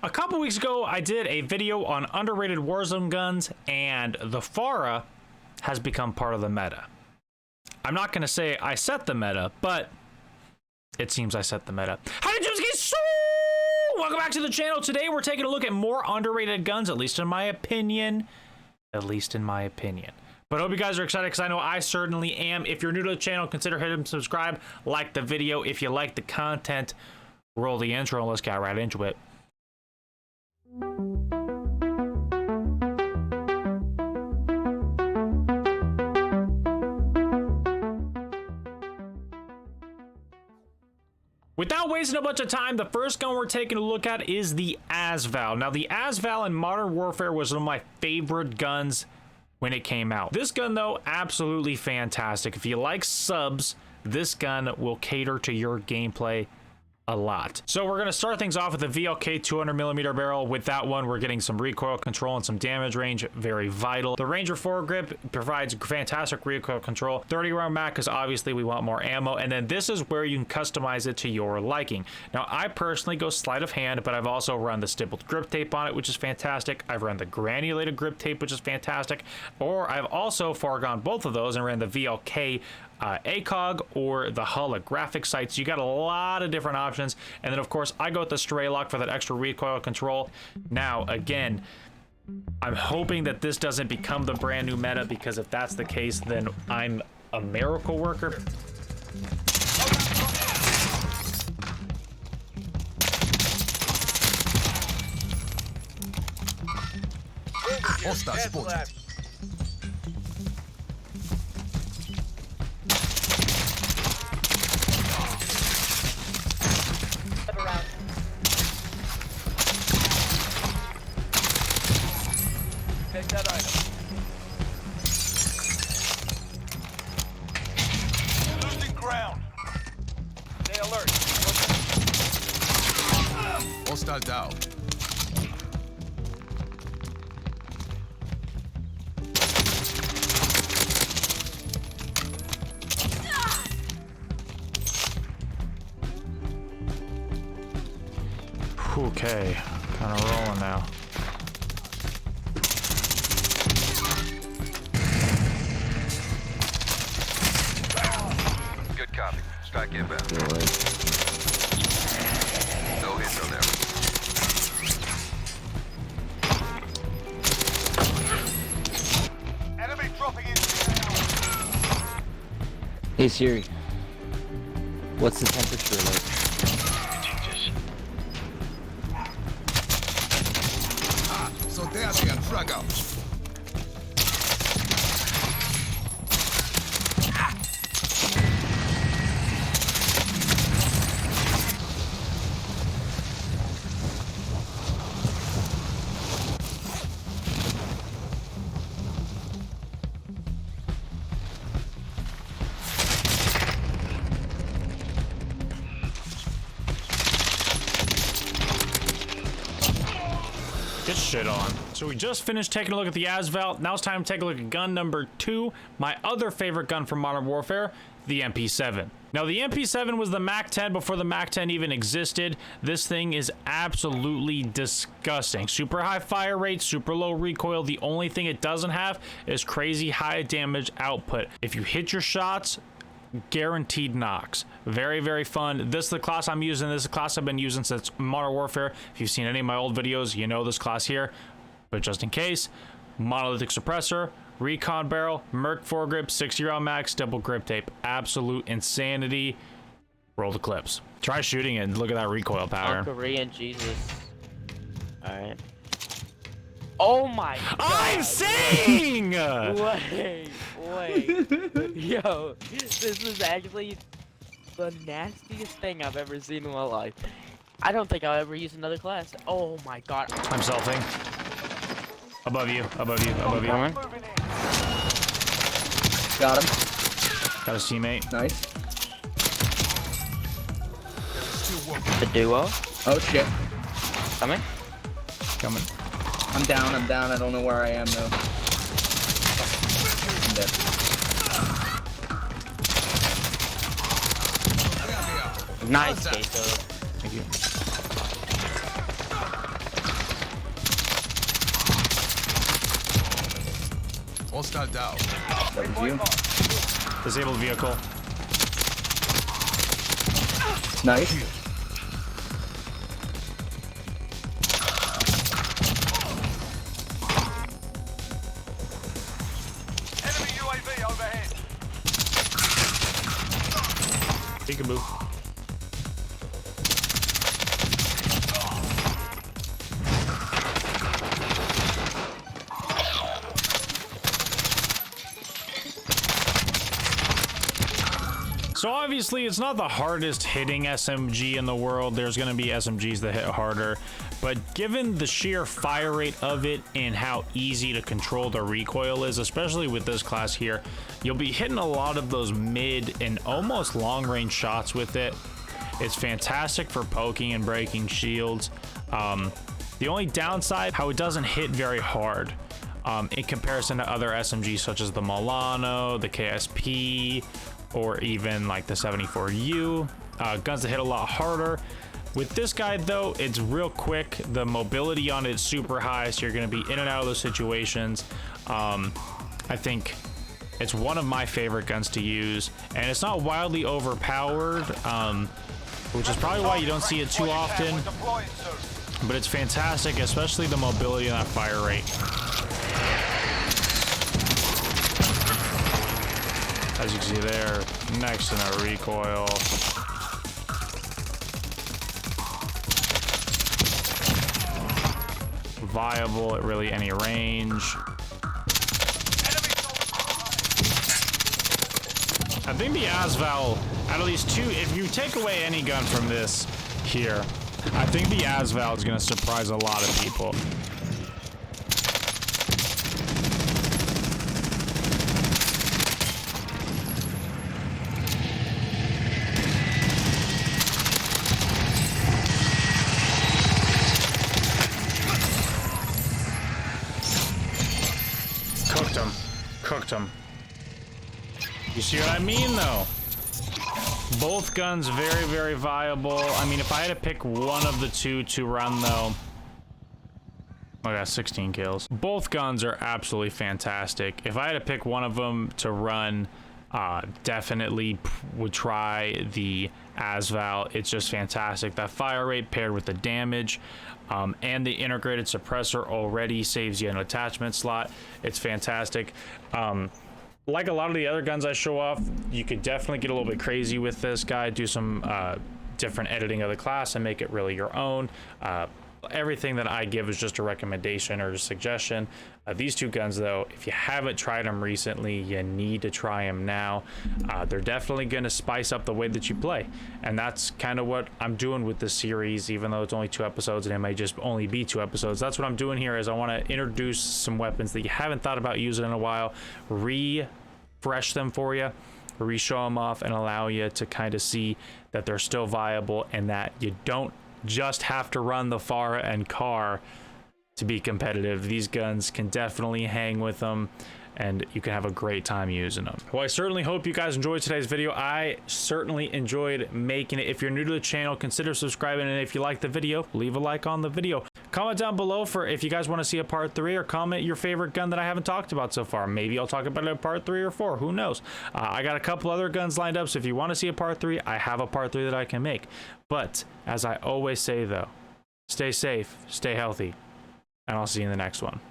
A couple weeks ago, I did a video on underrated Warzone guns, and the FARA has become part of the meta. I'm not going to say I set the meta, but it seems I set the meta. How did you get so? Welcome back to the channel. Today, we're taking a look at more underrated guns, at least in my opinion. At least in my opinion. But I hope you guys are excited, because I know I certainly am. If you're new to the channel, consider hitting subscribe, like the video. If you like the content, roll the intro, and let's get right into it. Without wasting a bunch of time, the first gun we're taking a look at is the Asval. Now, the Asval in Modern Warfare was one of my favorite guns when it came out. This gun, though, absolutely fantastic. If you like subs, this gun will cater to your gameplay a lot. So we're going to start things off with a VLK 200mm barrel. With that one, we're getting some recoil control and some damage range, very vital. The Ranger foregrip provides fantastic recoil control. 30 round mag, because obviously we want more ammo. And then this is where you can customize it to your liking. Now, I personally go sleight of hand, but I've also run the stippled grip tape on it, which is fantastic. I've run the granulated grip tape, which is fantastic. Or I've also foregone both of those and ran the VLK ACOG or the holographic sights. You got a lot of different options. And then of course I go with the stray lock for that extra recoil control. Now again, I'm hoping that this doesn't become the brand new meta, because if that's the case, then I'm a miracle worker. Hostile spotted. Take that item. Losing ground. Stay alert. Hostile down. Okay, kind of rolling now. Good copy. Strike inbound. No hits on there. Enemy dropping in. Hey Siri, what's the temperature like? So there's the frag out. Get shit on. So we just finished taking a look at the Asval. Now it's time to take a look at gun number 2, my other favorite gun from Modern Warfare, the MP7. Now, the MP7 was the MAC-10 before the MAC-10 even existed. This thing is absolutely disgusting. Super high fire rate, super low recoil. The only thing it doesn't have is crazy high damage output. If you hit your shots, guaranteed knocks. Very, very fun. This is the class I'm using. This is the class I've been using since Modern Warfare. If you've seen any of my old videos, you know this class here. But just in case, monolithic suppressor, recon barrel, Merc foregrip, 60 round max, double grip tape. Absolute insanity. Roll the clips. Try shooting it and look at that recoil pattern. Korean Jesus. Alright. Oh my god. I'm saying! Wait. Yo, this is actually the nastiest thing I've ever seen in my life. I don't think I'll ever use another class. Oh my god. I'm selfing. Above you, above you, above you. Got him. Got his teammate. Nice. The duo. Oh shit. Coming. Coming. I'm down. I don't know where I am though. I'm dead. Nice, Queso. Thank you. Hostile down. That was you. Disabled vehicle. Nice. Enemy UAV overhead. Peekaboo. So obviously it's not the hardest hitting SMG in the world. There's going to be SMGs that hit harder, but given the sheer fire rate of it and how easy to control the recoil is, especially with this class here, you'll be hitting a lot of those mid and almost long range shots with it. It's fantastic for poking and breaking shields. The only downside, how it doesn't hit very hard in comparison to other SMGs such as the Milano, the KSP, or even like the 74U, guns that hit a lot harder. With this guy though, it's real quick. The mobility on it is super high, so you're gonna be in and out of those situations. I think it's one of my favorite guns to use, and it's not wildly overpowered, which is probably why you don't see it too often, but it's fantastic, especially the mobility and that fire rate. As you can see there, next to that recoil. Viable at really any range. I think the Asval, at least two, if you take away any gun from this here, I think the Asval is going to surprise a lot of people. Cooked him. You see what I mean though? Both guns very, very viable. I mean, if I had to pick one of the two to run though, I got 16 kills. Both guns are absolutely fantastic. If I had to pick one of them to run, definitely would try the Asval. It's just fantastic. That fire rate paired with the damage, and the integrated suppressor already saves you an attachment slot. It's fantastic. Like a lot of the other guns I show off, you could definitely get a little bit crazy with this guy, do some different editing of the class and make it really your own. Everything that I give is just a recommendation or a suggestion. These two guns though, if you haven't tried them recently, you need to try them now. They're definitely going to spice up the way that you play, and that's kind of what I'm doing with this series. Even though it's only 2 episodes and it may just only be 2 episodes, that's what I'm doing here. Is I want to introduce some weapons that you haven't thought about using in a while, refresh them for you, re-show them off, and allow you to kind of see that they're still viable and that you don't just have to run the FARA and CAR to be competitive. These guns can definitely hang with them, and you can have a great time using them. Well, I certainly hope you guys enjoyed today's video. I certainly enjoyed making it. If you're new to the channel, consider subscribing, and if you like the video, leave a like on the video. Comment down below for if you guys want to see a part 3, or comment your favorite gun that I haven't talked about so far. Maybe I'll talk about it in part 3 or 4, who knows. I got a couple other guns lined up, so if you want to see a part 3, I have a part 3 that I can make. But as I always say though, stay safe, stay healthy, and I'll see you in the next one.